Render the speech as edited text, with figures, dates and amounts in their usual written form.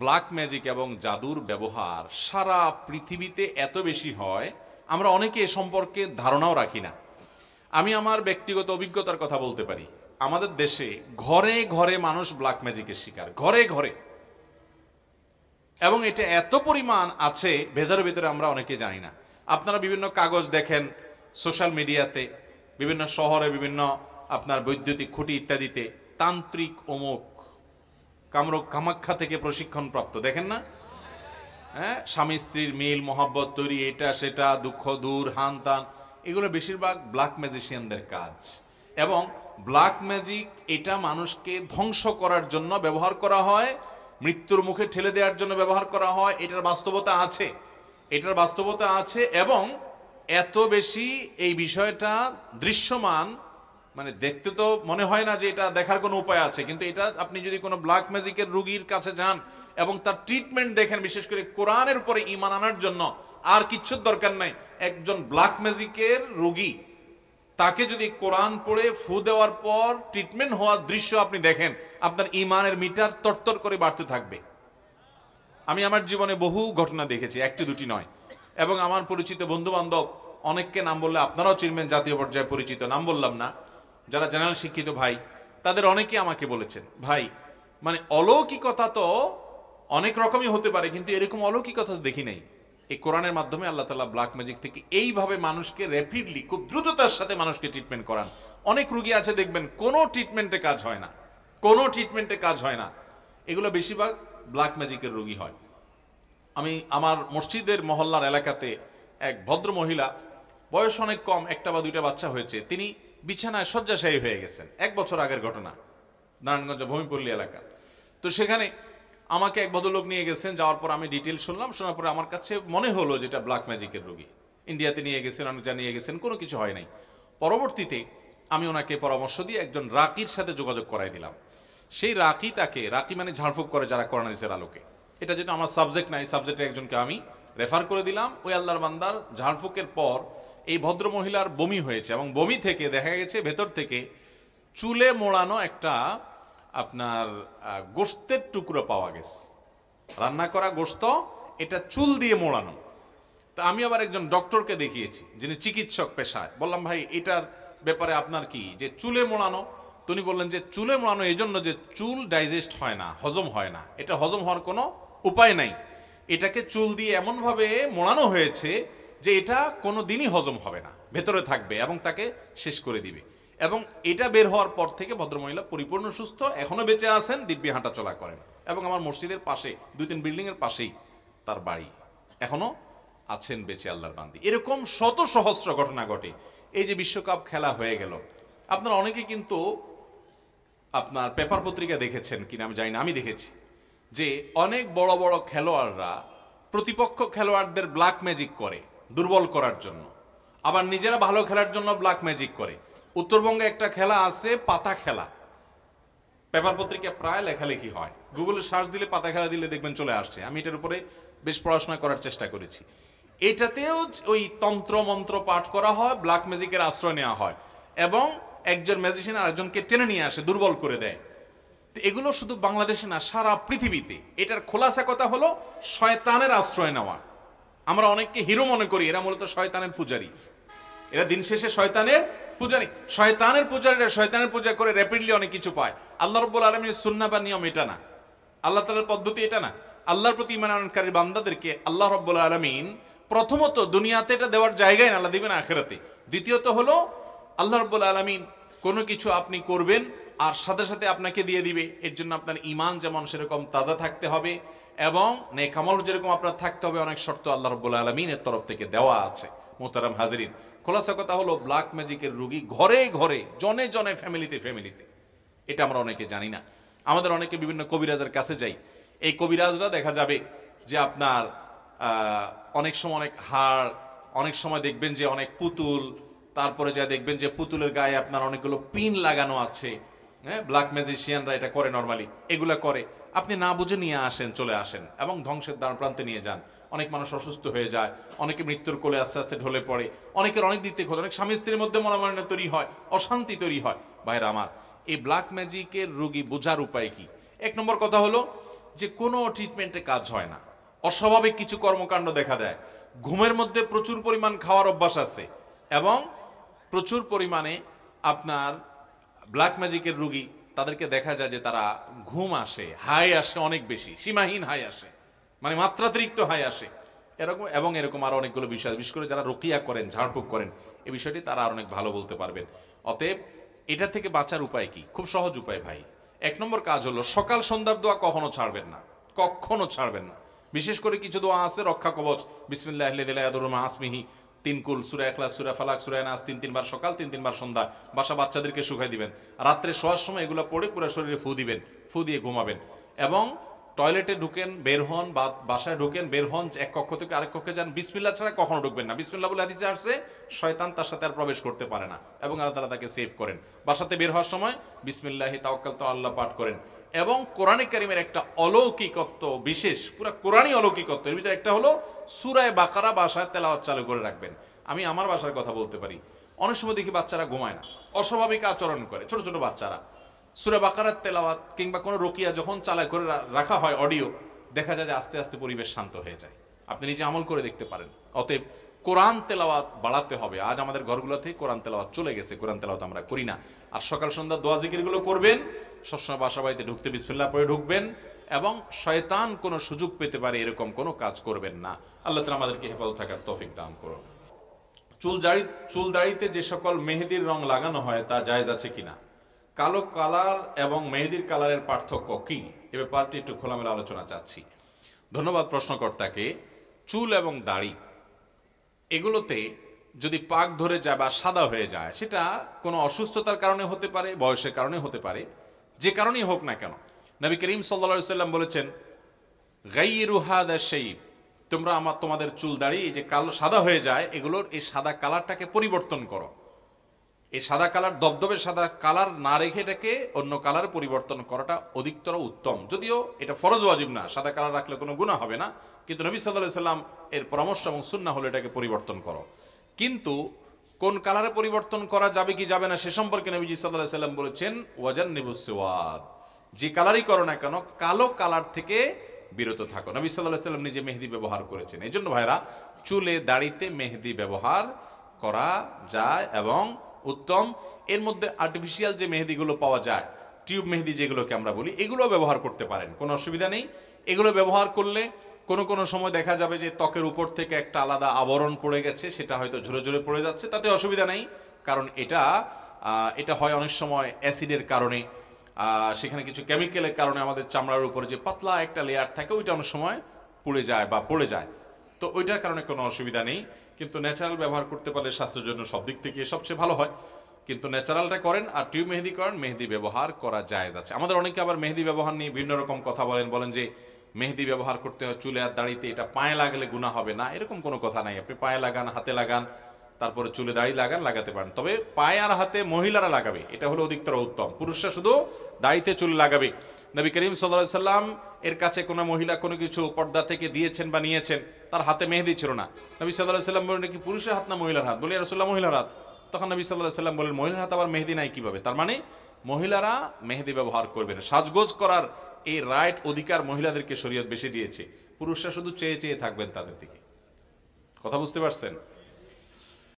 Black magic এবং জাদুর ব্যবহার সারা পৃথিবীতে এত বেশি হয়, আমরা অনেকে এ সম্পর্কে ধারণাও রাখি না। আমি আমার ব্যক্তিগত অভিজ্ঞতার কথা বলতে পারি। আমাদের দেশে ঘরে ঘরে মানুষ ব্ল্যাক ম্যাজিকের শিকার, ঘরে ঘরে। এবং এটা এত পরিমাণ আছে, ভেতরে ভেতরে আমরা অনেকে জানি না। আপনারা বিভিন্ন কাগজ দেখেন সোশ্যাল মিডিয়াতে, বিভিন্ন শহরে, বিভিন্ন আপনার বৈদ্যুতিক খুঁটি ইত্যাদিতে তান্ত্রিক অমুক কামাখ্যা থেকে প্রশিক্ষণ প্রাপ্ত, দেখেন না? হ্যাঁ, স্বামী স্ত্রীর মিল মহব্বত তৈরি, এটা সেটা, দুঃখ দূর, হান তান, এগুলো বেশিরভাগ ব্ল্যাক ম্যাজিশিয়ানদের কাজ। এবং ব্ল্যাক ম্যাজিক এটা মানুষকে ধ্বংস করার জন্য ব্যবহার করা হয়, মৃত্যুর মুখে ঠেলে দেওয়ার জন্য ব্যবহার করা হয়। এটার বাস্তবতা আছে, এটার বাস্তবতা আছে। এবং এত বেশি এই বিষয়টা দৃশ্যমান, মানে দেখতে তো মনে হয় না যে এটা দেখার কোনো উপায় আছে, কিন্তু এটা আপনি যদি কোনো ব্ল্যাক ম্যাজিকের রোগীর কাছে যান এবং তার ট্রিটমেন্ট দেখেন, বিশেষ করে কোরআনের উপরে ঈমান আনার জন্য, আর কিচ্ছুর দরকার নাই। একজন ব্ল্যাক ম্যাজিকের রোগী, তাকে যদি কোরআন পড়ে ফু দেওয়ার পর ট্রিটমেন্ট হওয়ার দৃশ্য আপনি দেখেন, আপনার ঈমানের মিটার তরতর করে বাড়তে থাকবে। আমি আমার জীবনে বহু ঘটনা দেখেছি, একটি দুটি নয়। এবং আমার পরিচিত বন্ধু বান্ধব অনেককে নাম বললে আপনারাও চিনবেন, জাতীয় পর্যায়ে পরিচিত, নাম বললাম না, যারা জেনারেল শিক্ষিত ভাই, তাদের অনেকে আমাকে বলেছেন, ভাই মানে অলৌকিকতা তো অনেক রকমই হতে পারে, কিন্তু এরকম অলৌকিকতা দেখি নাই। এই কোরআনের মাধ্যমে আল্লাহ তাআলা ব্ল্যাক ম্যাজিক থেকে এইভাবে মানুষকে র্যাপিডলি, খুব দ্রুততার সাথে মানুষকে ট্রিটমেন্ট করান। অনেক রোগী আছে দেখবেন কোনো ট্রিটমেন্টে কাজ হয় না, কোনো ট্রিটমেন্টে কাজ হয় না। এগুলো বেশিরভাগ ব্ল্যাক ম্যাজিকের রোগী হয়। আমি আমার মসজিদের মহল্লার এলাকাতে এক ভদ্র মহিলা, বয়স অনেক কম, একটা বা দুইটা বাচ্চা হয়েছে, তিনি বিছানায় শয্যাশায়ী হয়ে গেছেন। 1 বছর আগের ঘটনা, নারায়ণগঞ্জ ভূমিপল্লী এলাকা। তো সেখানে আমাকে এক ভদ্রলোক নিয়ে গেছেন, যাওয়ার পর আমি ডিটেল শুনলাম। শোনার পরে আমার কাছে মনে হলো যেটা ব্ল্যাক ম্যাজিকের রোগী। ইন্ডিয়াতে নিয়ে গেছেন, অনেক জায়গায় নিয়ে গেছেন, কোনো কিছু হয় নাই। পরবর্তীতে আমি ওনাকে পরামর্শ দিয়ে একজন রাকির সাথে যোগাযোগ করাই দিলাম। সেই রাকি, রাকি মানে ঝাড়ফুঁক করে যারা কোরআন হাদিসের আলোকে, এটা যেহেতু আমার সাবজেক্ট নাই, সাবজেক্টের একজনকে আমি রেফার করে দিলাম। ওই আল্লাহর বান্দার ঝাড়ফুঁকের পর এই ভদ্র মহিলার বমি হয়েছে, এবং বমি থেকে দেখা গেছে ভেতর থেকে চুলে মোড়ানো একটা আপনার গোশতের টুকরো পাওয়া গেছে, রান্না করা গোশত, এটা চুল দিয়ে মোড়ানো। তা আমি আবার একজন ডক্টরকে দেখিয়েছি, যিনি চিকিৎসক পেশায়। বললাম, ভাই এটার ব্যাপারে আপনার কি, যে চুলে মোড়ানো? তিনি বললেন যে চুলে মোড়ানো এই জন্য যে চুল ডাইজেস্ট হয় না, হজম হয় না, এটা হজম হওয়ার কোনো উপায় নাই। এটাকে চুল দিয়ে এমনভাবে মোড়ানো হয়েছে যে এটা কোনো দিনই হজম হবে না, ভেতরে থাকবে এবং তাকে শেষ করে দিবে। এবং এটা বের হওয়ার পর থেকে ভদ্রমহিলা পরিপূর্ণ সুস্থ, এখনো বেঁচে আছেন, দিব্যি হাঁটা চলা করেন। এবং আমার মসজিদের পাশে 2-3 বিল্ডিংয়ের পাশেই তার বাড়ি, এখনো আছেন বেঁচে আল্লাহর বান্দি। এরকম শত সহস্র ঘটনা ঘটে। এই যে বিশ্বকাপ খেলা হয়ে গেল, আপনারা অনেকে কিন্তু আপনার পেপার পত্রিকা দেখেছেন কিনা আমি জানি না, আমি দেখেছি যে অনেক বড় বড় খেলোয়াড়রা প্রতিপক্ষ খেলোয়াড়দের ব্ল্যাক ম্যাজিক করে দুর্বল করার জন্য, আবার নিজেরা ভালো খেলার জন্য ব্ল্যাক ম্যাজিক করে। উত্তরবঙ্গে একটা খেলা আছে, পাতা খেলা, পেপার পত্রিকা প্রায় লেখালেখি হয়, গুগলে সার্চ দিলে পাতা খেলা দিলে দেখবেন চলে আসছে। আমি এটার উপরে বেশ পড়াশোনা করার চেষ্টা করেছি। এটাতেও ওই তন্ত্র মন্ত্র পাঠ করা হয়, ব্ল্যাক ম্যাজিকের আশ্রয় নেওয়া হয়, এবং একজন ম্যাজিশিয়ান আরেকজনকে টেনে নিয়ে আসে, দুর্বল করে দেয়। তো এগুলো শুধু বাংলাদেশে না, সারা পৃথিবীতে। এটার খোলাসা কথা হলো শয়তানের আশ্রয় নেওয়া। আমরা অনেককে হিরো মনে করি, এরা মূলত শয়তানের পূজারী। এরা দিন শেষে শয়তানের পূজারী। শয়তানের পূজারীরা শয়তানের পূজা করে র্যাপিডলি অনেক কিছু পায়। আল্লাহ রাব্বুল আলামিনের সুন্নাহ বা নিয়ম এটা না, আল্লাহ তাআলার পদ্ধতি এটা না। আল্লাহর প্রতি ঈমান আনয়নকারী বান্দাদেরকে আল্লাহ রাব্বুল আলামিন প্রথমত দুনিয়াতে এটা দেওয়ার জায়গায় না, আল্লাহ দিবেন আখিরাতে। দ্বিতীয়ত হলো আল্লাহ রাব্বুল আলামিন কোনো কিছু আপনি করবেন আর সাথে সাথে আপনাকে দিয়ে দিবে। এর জন্য আপনার ঈমান যেমন সেরকম তাজা থাকতে হবে, এবং নেক আমল যেরকম আপনার থাকতে হবে, অনেক শর্ত আল্লাহ রাব্বুল আলামিনের তরফ থেকে দেওয়া আছে। মোহতারাম হাজিরিন, খোলাসা কথা হলো ব্ল্যাক ম্যাজিকের রোগী ঘরে ঘরে, জনে জনে, ফ্যামিলিতে ফ্যামিলিতে। এটা আমরা অনেকে জানি না। আমাদের অনেকে বিভিন্ন কবিরাজের কাছে যাই। এই কবিরাজরা দেখা যাবে যে আপনার অনেক সময় অনেক হাড়, অনেক সময় দেখবেন যে অনেক পুতুল, তারপরে যা দেখবেন যে পুতুলের গায়ে আপনার অনেকগুলো পিন লাগানো আছে। হ্যাঁ, ব্ল্যাক ম্যাজিশিয়ানরা এটা করে, নর্মালি এগুলা করে। আপনি না বুঝে নিয়ে আসেন, চলে আসেন এবং ধ্বংসের দ্বার প্রান্তে নিয়ে যান। অনেক মানুষ অসুস্থ হয়ে যায়, অনেকে মৃত্যুর কোলে আস্তে আস্তে ঢলে পড়ে, অনেকের অনেক দিক থেকে, অনেক স্বামী স্ত্রীর মধ্যে মনোমালিন্য তৈরি হয়, অশান্তি তৈরি হয়। ভাইরা আমার, এই ব্ল্যাক ম্যাজিকের রোগী বোঝার উপায় কি? 1 নম্বর কথা হলো যে কোনো ট্রিটমেন্টে কাজ হয় না, অস্বাভাবিক কিছু কর্মকাণ্ড দেখা দেয়, ঘুমের মধ্যে প্রচুর পরিমাণ খাওয়ার অভ্যাস আছে, এবং প্রচুর পরিমাণে আপনার ব্ল্যাক ম্যাজিকের রুগী, তাদেরকে দেখা যায় যে তারা ঘুম আসে, হাই আসে অনেক বেশি, সীমাহীন হাই আসে, মানে মাত্রাতিরিক্ত হাই আসে এরকম, এবং এরকম আরো অনেকগুলো বিষয়, বিশেষ করে যারা রুকিয়া করেন, ঝাড়ফুঁক করেন, এই বিষয়টি তারা আর অনেক ভালো বলতে পারবেন। অতএব এটা থেকে বাঁচার উপায় কি? খুব সহজ উপায় ভাই। এক নম্বর কাজ হলো সকাল সন্ধ্যার দোয়া কখনো ছাড়বেন না, কখনো ছাড়বেন না। বিশেষ করে কিছু দোয়া আছে, রক্ষা কবচ, বিসমিল্লাহ আসমিহি, 3 কুল, সূরা ইখলাস, সূরা ফালাক, সূরা নাস, 3 বার সকাল, 3 বার সন্ধ্যা, বাসা বাচ্চাদেরকে শুকাই দিবেন, রাত্রে শোয়ার সময় এগুলো পড়ে পুরো শরীরে ফু দিবেন, ফু দিয়ে ঘুমাবেন। এবং টয়লেটে ঢুকেন, বের হন, বা বাসায় ঢুকেন, বের হন, এক কক্ষ থেকে আরেক কক্ষে যান, বিসমিল্লাহ ছাড়া কখনো ঢুকবেন না। বিসমিল্লাহ বলে হাদিসে আসছে শয়তান তার সাথে আর প্রবেশ করতে পারে না, এবং আল্লাহ তাআলা তাকে সেভ করেন। বাসাতে বের হওয়ার সময় বিসমিল্লাহি তাওয়াক্কালতু আল্লাহ পাঠ করেন। এবং কোরআনে কারীমের একটা অলৌকিকত্ব, বিশেষ পুরো কোরআনই অলৌকিকত্ব, এর ভিতরে একটা হলো সূরা বাকারা বাসায় তেলাওয়াত চালু করে রাখবেন। আমি আমার বাসার কথা বলতে পারি, অনেক সময় দেখি বাচ্চারা ঘুমায় না, অস্বাভাবিক আচরণ করে, ছোট ছোট বাচ্চারা। সূরা বাকারার তেলাওয়াত কিংবা কোনো রুকিয়া যখন চালায় করে রাখা হয় অডিও, দেখা যায় যে আস্তে আস্তে পরিবেশ শান্ত হয়ে যায়। আপনি নিজে আমল করে দেখতে পারেন। অতএব কোরআন তেলাওয়াত বাড়াতে হবে। আজ আমাদের ঘরগুলো থেকে কোরআন তেলাওয়াত চলে গেছে, কোরআন তেলাওয়াত আমরা করি না। আর সকাল সন্ধ্যা দোয়া জিকিরগুলো করবেন, সবসময় বাসা বাড়িতে ঢুকতে বিসমিল্লাহ পড়ে ঢুকবেন, এবং শয়তান কোনো সুযোগ পেতে পারে এরকম কোনো কাজ করবেন না। আল্লাহ তাআলা আমাদেরকে হেফাজত থাকার তৌফিক দান করুন। চুল দাড়িতে যে সকল মেহেদির রং লাগানো হয় তা জায়েজ আছে কিনা? কালো কালার এবং মেহেদির কালারের পার্থক্য কি? এ ব্যাপারটি একটু খোলামেলা আলোচনা চাচ্ছি। ধন্যবাদ প্রশ্নকর্তাকে। চুল এবং দাড়ি এগুলোতে যদি পাক ধরে যায় বা সাদা হয়ে যায়, সেটা কোনো অসুস্থতার কারণে হতে পারে, বয়সের কারণে হতে পারে, যে কারণেই হোক না কেন। নবী করিম সাল্লাল্লাহু আলাইহি সাল্লাম বলেছেন, গায়্যিরু হাযা শাইব, তোমরা তোমাদের চুল দাড়ি এই যে কালো সাদা হয়ে যায়, এগুলোর এই সাদা কালারটাকে পরিবর্তন করো। এই সাদা কালার, দবদবে সাদা কালার না রেখে এটাকে অন্য কালারে পরিবর্তন করাটা অধিকতর উত্তম। যদিও এটা ফরজ ওয়াজিব না, সাদা কালার রাখলে কোনো গুনাহ হবে না, কিন্তু নবী সাল্লাল্লাহু আলাইহি সাল্লাম এর পরামর্শ এবং সুন্নাহ হলো এটাকে পরিবর্তন করো। কিন্তু কোন কালারে পরিবর্তন করা যাবে কি যাবে না সে সম্পর্কে নবীজি সাল্লাল্লাহু আলাইহি সাল্লাম বলেছেন, ওয়াজান্নিবুস সুওয়াদ, যে কালারই করো না কেন কালো কালার থেকে বিরত থাকো। নবী সাল্লাল্লাহু আলাইহি সাল্লাম নিজে মেহেদি ব্যবহার করেছেন। এই জন্য ভাইরা, চুলে দাড়িতে মেহেদি ব্যবহার করা যায় এবং উত্তম। এর মধ্যে আর্টিফিশিয়াল যে মেহেদিগুলো পাওয়া যায়, টিউব মেহেদি যেগুলোকে আমরা বলি, এগুলো ব্যবহার করতে পারেন, কোনো অসুবিধা নেই। এগুলো ব্যবহার করলে কোনো সময় দেখা যাবে যে ত্বকের উপর থেকে একটা আলাদা আবরণ পড়ে গেছে, সেটা হয়তো ঝরে ঝরে পড়ে যাচ্ছে, তাতে অসুবিধা নেই। কারণ এটা হয় অনেক সময় অ্যাসিডের কারণে, সেখানে কিছু কেমিক্যালের কারণে আমাদের চামড়ার উপরে যে পাতলা একটা লেয়ার থাকে, ওইটা অনেক সময় পুড়ে যায় বা পড়ে যায়, তো ওইটার কারণে কোনো অসুবিধা নেই। কিন্তু ন্যাচারাল ব্যবহার করতে পারলে স্বাস্থ্যের জন্য সব দিক থেকে সবচেয়ে ভালো হয়। কিন্তু ন্যাচারালটা করেন আর টিউব মেহেদি করেন, মেহেদি ব্যবহার করা জায়েজ আছে। আমাদের অনেকে আবার মেহেদি ব্যবহার নিয়ে বিভিন্ন রকম কথা বলেন যে মেহেদি ব্যবহার করতে হয় চুলে আর দাড়িতে, এটা পায়ে লাগলে গুনাহ হবে না, এরকম কোনো কথা নাই। আপনি পায়ে লাগান, হাতে লাগান, তারপরে চুলে দাড়ি লাগান, লাগাতে পারেন। তবে পায়ে আর হাতে মহিলারা লাগাবে, এটা হলো অধিকতর উত্তম। পুরুষরা শুধু দাড়িতে চুলে লাগাবে। নবী করিম সাল্লাল্লাহু আলাইহি সাল্লাম এর কাছে কোনো মহিলা কোনো কিছু পর্দা থেকে দিয়েছেন বা নিয়েছেন, তার হাতে মেহেদি ছিল না। নবী সাল্লাল্লাহু আলাইহি সাল্লাম বলেন, কি পুরুষের হাত না মহিলার হাত? বলি, ইয়া রাসূলুল্লাহ, মহিলার হাত। তখন নবী সাল্লাল্লাহু আলাইহি সাল্লাম বলেন, মহিলার হাত আবার মেহেদি নাই কিভাবে? তার মানে মহিলারা মেহেদি ব্যবহার করবেন। সাজগোজ করার এই রাইট, অধিকার মহিলাদেরকে শরীয়ত বেশি দিয়েছে। পুরুষরা শুধু চেয়ে চেয়ে থাকবেন তাদের দিকে। কথা বুঝতে পারছেন?